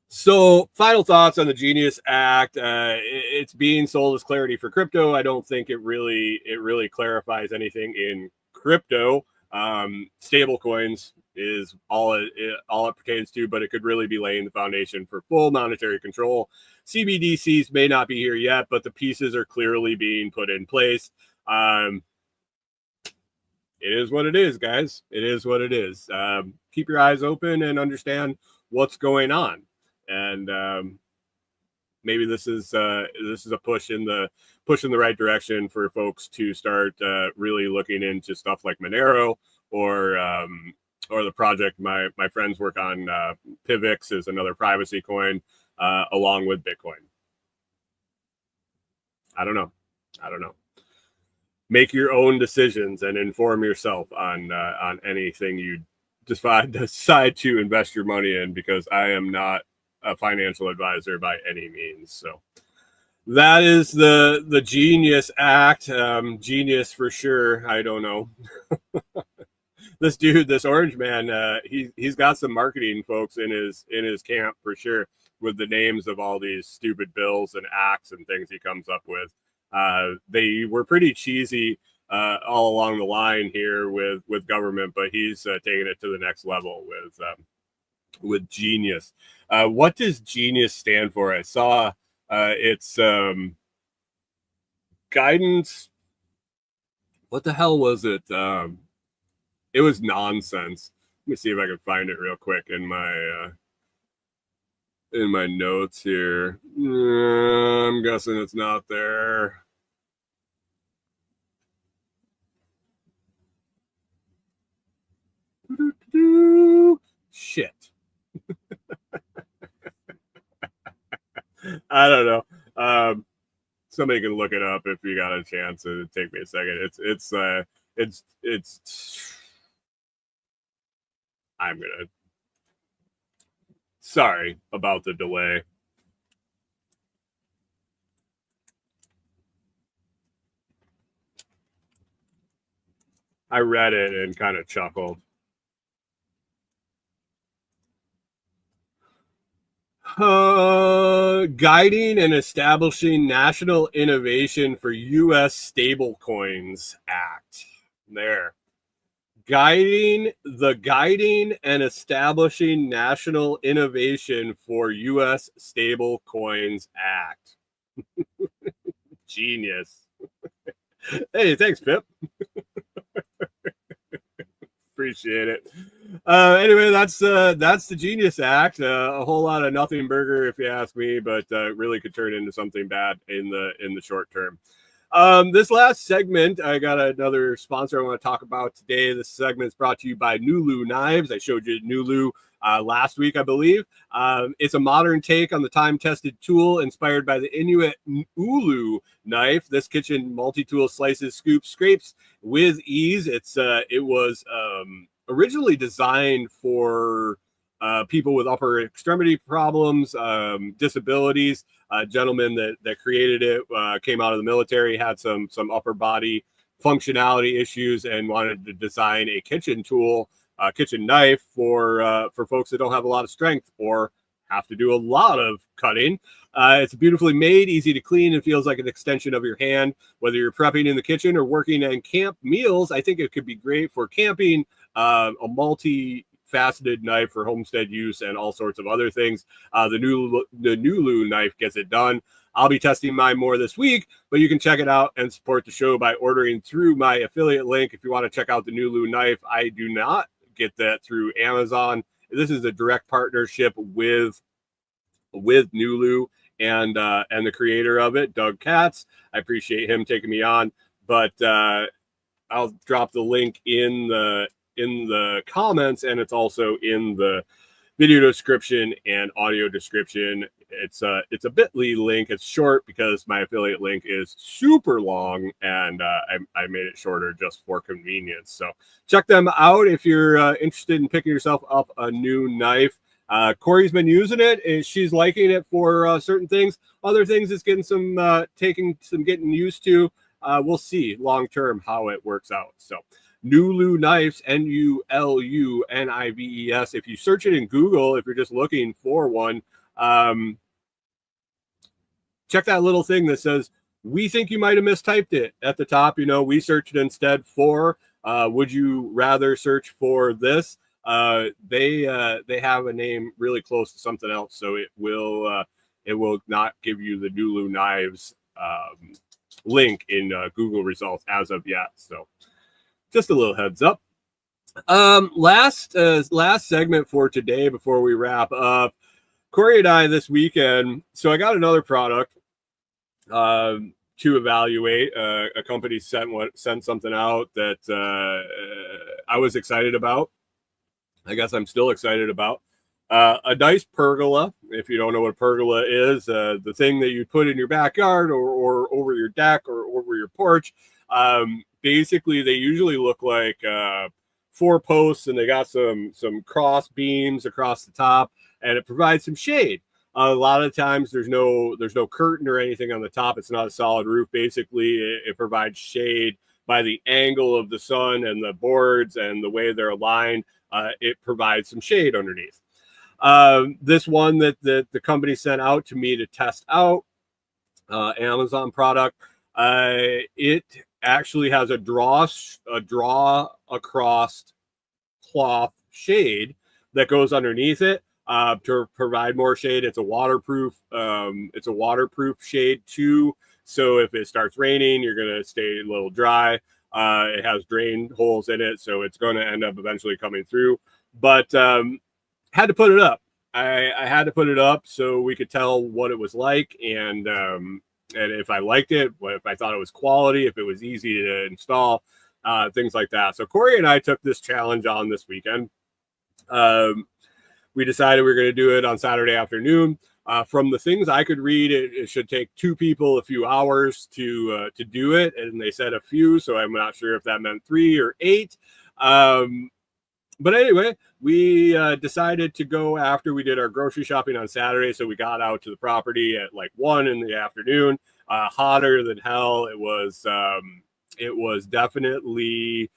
B: So final thoughts on the Genius Act. It's being sold as clarity for crypto. I don't think it really clarifies anything in crypto. Stable coins is all it pertains to, but it could really be laying the foundation for full monetary control. CBDCs may not be here yet, but the pieces are clearly being put in place. It is what it is, guys. It is what it is. Keep your eyes open and understand what's going on. And maybe this is a push in the right direction for folks to start really looking into stuff like Monero or the project my friends work on. Pivx is another privacy coin along with Bitcoin. I don't know. Make your own decisions and inform yourself on anything you decide to invest your money in, because I am not a financial advisor by any means. So that is the Genius Act. Genius for sure. I don't know. This dude, this orange man, he's got some marketing folks in his camp for sure, with the names of all these stupid bills and acts and things he comes up with. They were pretty cheesy all along the line here with government, but he's taking it to the next level with Genius. What does Genius stand for? I saw it's guidance. What the hell was it? It was nonsense. Let me see if I can find it real quick in my notes here. I'm guessing it's not there. Shit. I don't know. Somebody can look it up if you got a chance. It'd take me a second. It's I'm gonna. Sorry about the delay. I read it and kind of chuckled. Guiding and establishing national innovation for U.S. Stablecoins Act. There. Guiding and establishing national innovation for U.S. Stablecoins Act. Genius. Hey, thanks, Pip. Appreciate it. Anyway, that's the Genius Act. A whole lot of nothing burger, if you ask me, but really could turn into something bad in the short term. This last segment, I got another sponsor I want to talk about today. This segment is brought to you by Nulu Knives. I showed you Nulu last week, I believe. It's a modern take on the time-tested tool inspired by the Inuit Ulu knife. This kitchen multi-tool slices, scoops, scrapes with ease. It was originally designed for people with upper extremity problems, disabilities. A gentleman that created it came out of the military, had some upper body functionality issues, and wanted to design a kitchen tool, kitchen knife for folks that don't have a lot of strength or have to do a lot of cutting. It's beautifully made, easy to clean, and feels like an extension of your hand. Whether you're prepping in the kitchen or working on camp meals, I think it could be great for camping. A multi-faceted knife for homestead use and all sorts of other things. The Nulu knife gets it done. I'll be testing mine more this week, but you can check it out and support the show by ordering through my affiliate link. If you want to check out the Nulu knife, I do not get that through Amazon. This is a direct partnership with Nulu and the creator of it, Doug Katz. I appreciate him taking me on, but I'll drop the link in the comments, and it's also in the video description and audio description. It's a bit.ly link. It's short because my affiliate link is super long, and I made it shorter just for convenience. So check them out if you're interested in picking yourself up a new knife. Corey's been using it, and she's liking it for certain things. Other things it's getting some getting used to. We'll see long term how it works out. So Nulu Knives, Nulunives. If you search it in Google, if you're just looking for one, check that little thing that says, we think you might have mistyped it at the top. We searched it instead for Would you rather search for this? They have a name really close to something else, so it will not give you the Nulu knives link in Google results as of yet. So just a little heads up. Last segment for today before we wrap up. Corey and I this weekend. So I got another product to evaluate. A company sent something out that I was excited about. I guess I'm still excited about. A nice pergola. If you don't know what a pergola is, the thing that you put in your backyard or over your deck or over your porch. Basically, they usually look like 4 posts, and they got some cross beams across the top, and it provides some shade. A lot of times there's no curtain or anything on the top. It's not a solid roof. Basically, it provides shade by the angle of the sun and the boards and the way they're aligned. It provides some shade underneath. This one that the company sent out to me to test out, Amazon product, it actually has a draw across cloth shade that goes underneath it to provide more shade. It's a waterproof shade too. So if it starts raining, you're going to stay a little dry. It has drain holes in it, so it's going to end up eventually coming through. But had to put it up. I had to put it up so we could tell what it was like, and if I liked it, if I thought it was quality, if it was easy to install, things like that. So Corey and I took this challenge on this weekend. We decided we were going to do it on Saturday afternoon. From the things I could read, it should take 2 people a few hours to do it, and they said a few, so I'm not sure if that meant 3 or 8. But anyway, we decided to go after we did our grocery shopping on Saturday, so we got out to the property at like 1 in the afternoon. Hotter than hell. It was definitely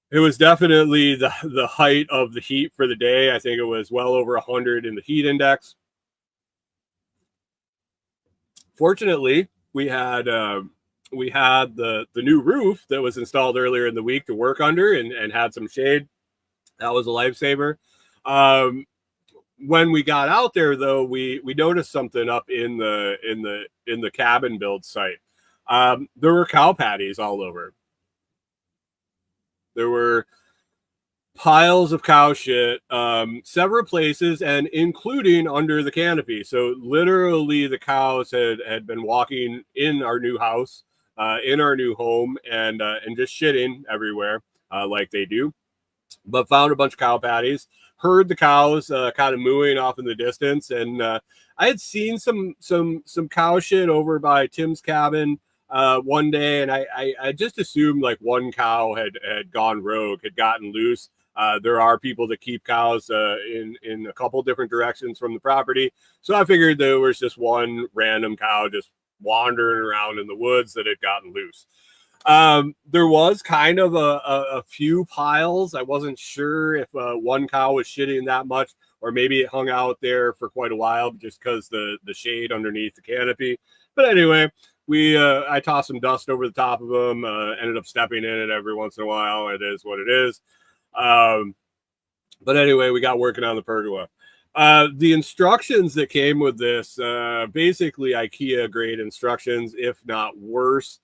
B: the height of the heat for the day. I think it was well over 100 in the heat index. Fortunately, we had the new roof that was installed earlier in the week to work under and had some shade. That was a lifesaver. When we got out there, though, we noticed something up in the cabin build site. There were cow patties all over. There were piles of cow shit, several places, and including under the canopy. So literally the cows had been walking in our new house, in our new home, and just shitting everywhere, like they do. But found a bunch of cow patties, heard the cows kind of mooing off in the distance, and I had seen some cow shit over by Tim's cabin one day, and I just assumed like one cow had gone rogue, had gotten loose. There are people that keep cows in a couple different directions from the property, so I figured there was just one random cow just wandering around in the woods that had gotten loose. There was kind of a few piles. I wasn't sure if one cow was shitting that much, or maybe it hung out there for quite a while just because the shade underneath the canopy. But anyway, I tossed some dust over the top of them, ended up stepping in it every once in a while. It is what it is. But anyway, we got working on the pergola. The instructions that came with this, basically IKEA grade instructions, if not worse.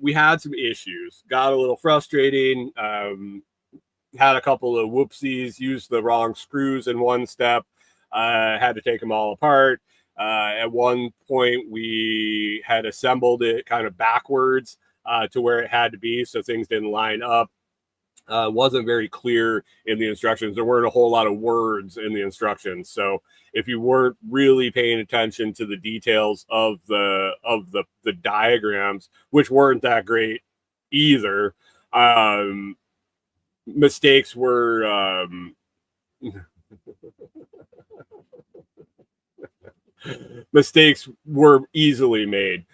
B: We had some issues, got a little frustrating, had a couple of whoopsies, used the wrong screws in one step, had to take them all apart. At one point, we had assembled it kind of backwards to where it had to be, so things didn't line up. Wasn't very clear in the instructions. There weren't a whole lot of words in the instructions, so if you weren't really paying attention to the details of the diagrams, which weren't that great either, mistakes were easily made.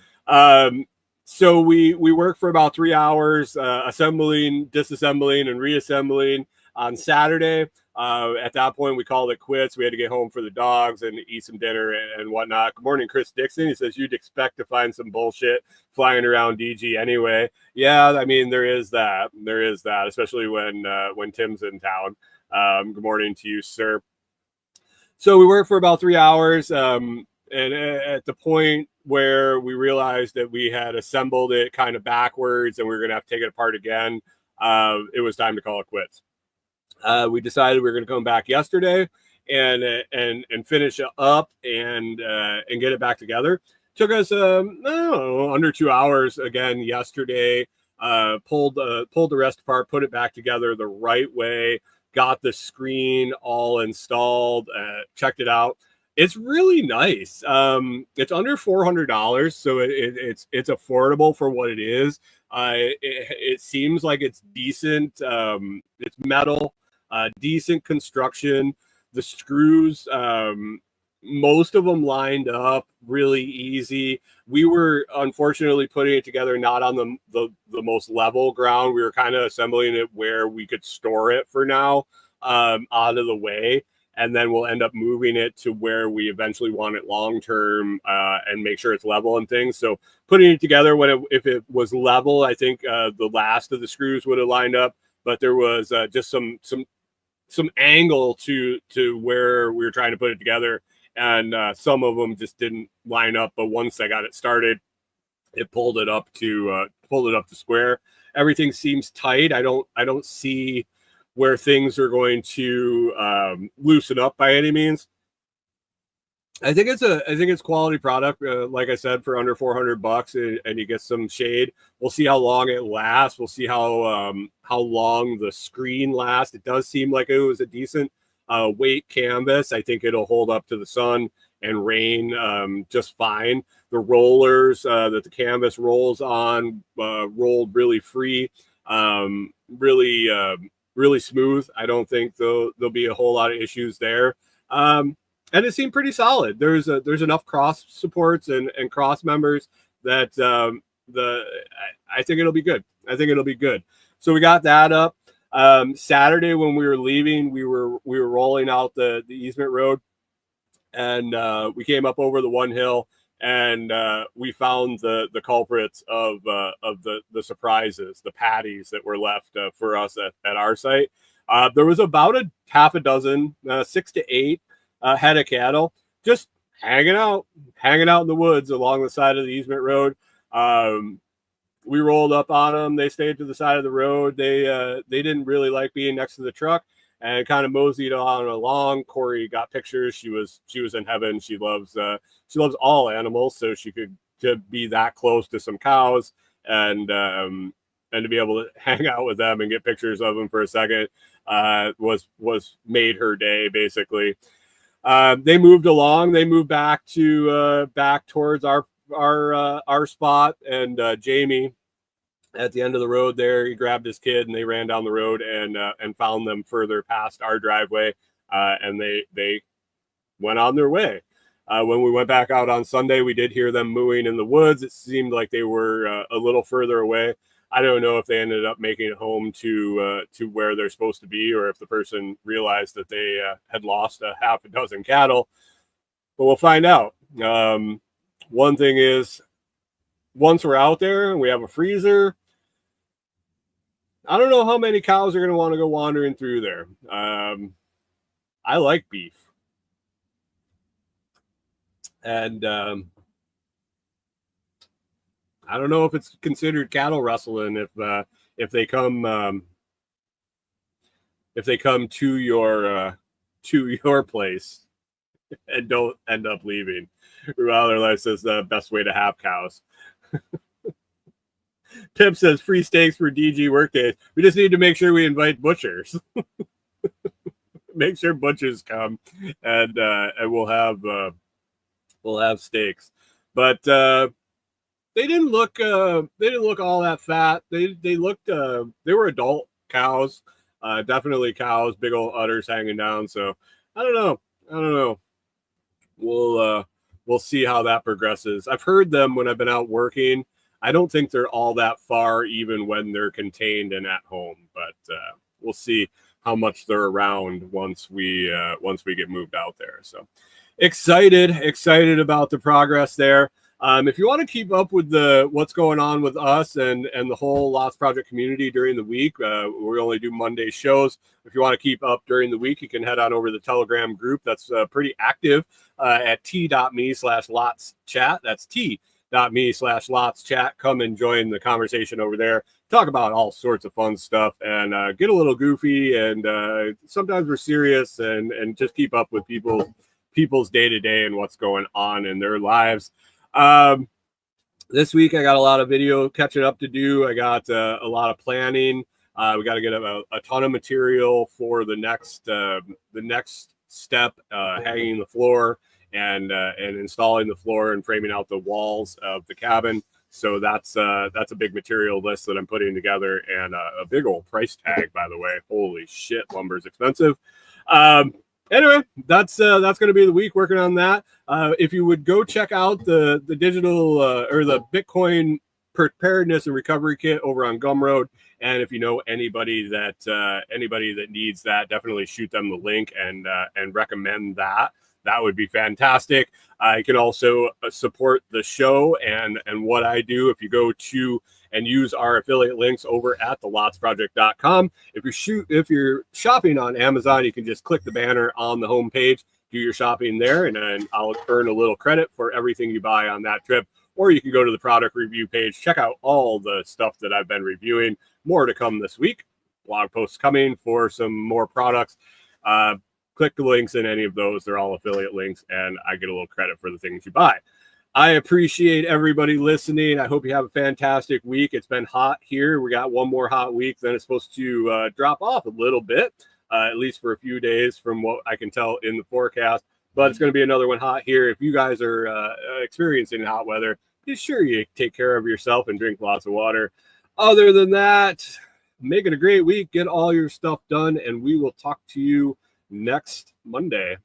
B: So we worked for about 3 hours, assembling, disassembling, and reassembling. on Saturday. At that point, we called it quits. We had to get home for the dogs and eat some dinner and whatnot. Good morning, Chris Dixon. He says, you'd expect to find some bullshit flying around DG anyway. Yeah, I mean, there is that. There is that, especially when Tim's in town. Good morning to you, sir. So we worked for about 3 hours. And at the point where we realized that we had assembled it kind of backwards and we were going to have to take it apart again, it was time to call it quits. We decided we were going to come back yesterday and finish it up and get it back together. Took us under 2 hours again yesterday. Pulled the rest apart, put it back together the right way. Got the screen all installed. Checked it out. It's really nice. It's under $400, so it's affordable for what it is. It seems like it's decent. It's metal. Decent construction. The screws, most of them lined up really easy. We were unfortunately putting it together not on the most level ground. We were kind of assembling it where we could store it for now, out of the way, and then we'll end up moving it to where we eventually want it long term, and make sure it's level and things. So putting it together if it was level, I think the last of the screws would have lined up, but there was just some angle to where we were trying to put it together, and some of them just didn't line up. But once I got it started, it pulled it up to square. Everything seems tight. I don't see where things are going to loosen up by any means. I think it's quality product. Like I said, for under $400, and you get some shade. We'll see how long it lasts. We'll see how long the screen lasts. It does seem like it was a decent weight canvas. I think it'll hold up to the sun and rain just fine. The rollers that the canvas rolls on rolled really free, really smooth. I don't think there'll be a whole lot of issues there. And it seemed pretty solid. There's enough cross supports and cross members that I think it'll be good. I think it'll be good. So we got that up. Saturday when we were leaving, we were rolling out the easement road, and we came up over the one hill, and we found the culprits of the surprises, the patties that were left for us at our site. There was about a half a dozen, 6 to 8. Head of cattle just hanging out in the woods along the side of the easement road. We rolled up on them. They stayed to the side of the road. They didn't really like being next to the truck and kind of moseyed on along. Corey got pictures. She was in heaven. She loves all animals, so she could to be that close to some cows and to be able to hang out with them and get pictures of them for a second was made her day basically. They moved along. They moved back towards our spot, and Jamie at the end of the road there, he grabbed his kid and they ran down the road and found them further past our driveway, and they went on their way. When we went back out on Sunday, we did hear them mooing in the woods. It seemed like they were a little further away. I don't know if they ended up making it home to where they're supposed to be, or if the person realized that they had lost a half a dozen cattle. But we'll find out. One thing is, once we're out there and we have a freezer, I don't know how many cows are going to want to go wandering through there. I like beef. And I don't know if it's considered cattle rustling if they come to your place and don't end up leaving. Reviler Life says the best way to have cows. Pip says free steaks for DG workdays. We just need to make sure we invite butchers. Make sure butchers come, and we'll have steaks. But they didn't look all that fat. They looked they were adult cows, definitely cows, big old udders hanging down. So I don't know. We'll see how that progresses. I've heard them when I've been out working. I don't think they're all that far, even when they're contained and at home. But we'll see. how much they're around once we get moved out there. So excited about the progress there. If you want to keep up with what's going on with us and the whole Lots Project community during the week, we only do Monday shows. If you want to keep up during the week, you can head on over to the Telegram group. That's pretty active at t.me/lots chat. That's t.me/lots chat. Come and join the conversation over there. Talk about all sorts of fun stuff and get a little goofy. And sometimes we're serious and just keep up with people's day-to-day and what's going on in their lives. This week I got a lot of video catching up to do. I got a lot of planning. We got to get a ton of material for the next step, hanging the floor and installing the floor and framing out the walls of the cabin. So that's a big material list that I'm putting together, and a big old price tag, by the way. Holy shit, lumber's expensive. Anyway, that's going to be the week working on that. If you would go check out the digital or the Bitcoin Preparedness and Recovery Kit over on Gumroad, and if you know anybody that needs that, definitely shoot them the link and recommend that. That would be fantastic. You can also support the show and what I do if you go to and use our affiliate links over at thelotsproject.com. If you're shopping on Amazon, you can just click the banner on the homepage, do your shopping there, and I'll earn a little credit for everything you buy on that trip. Or you can go to the product review page, check out all the stuff that I've been reviewing. More to come this week. Blog posts coming for some more products. Click the links in any of those. They're all affiliate links, and I get a little credit for the things you buy. I appreciate everybody listening. I hope you have a fantastic week. It's been hot here. We got one more hot week. Then it's supposed to drop off a little bit, at least for a few days from what I can tell in the forecast. But it's going to be another one hot here. If you guys are experiencing hot weather, be sure you take care of yourself and drink lots of water. Other than that, make it a great week. Get all your stuff done, and we will talk to you next Monday.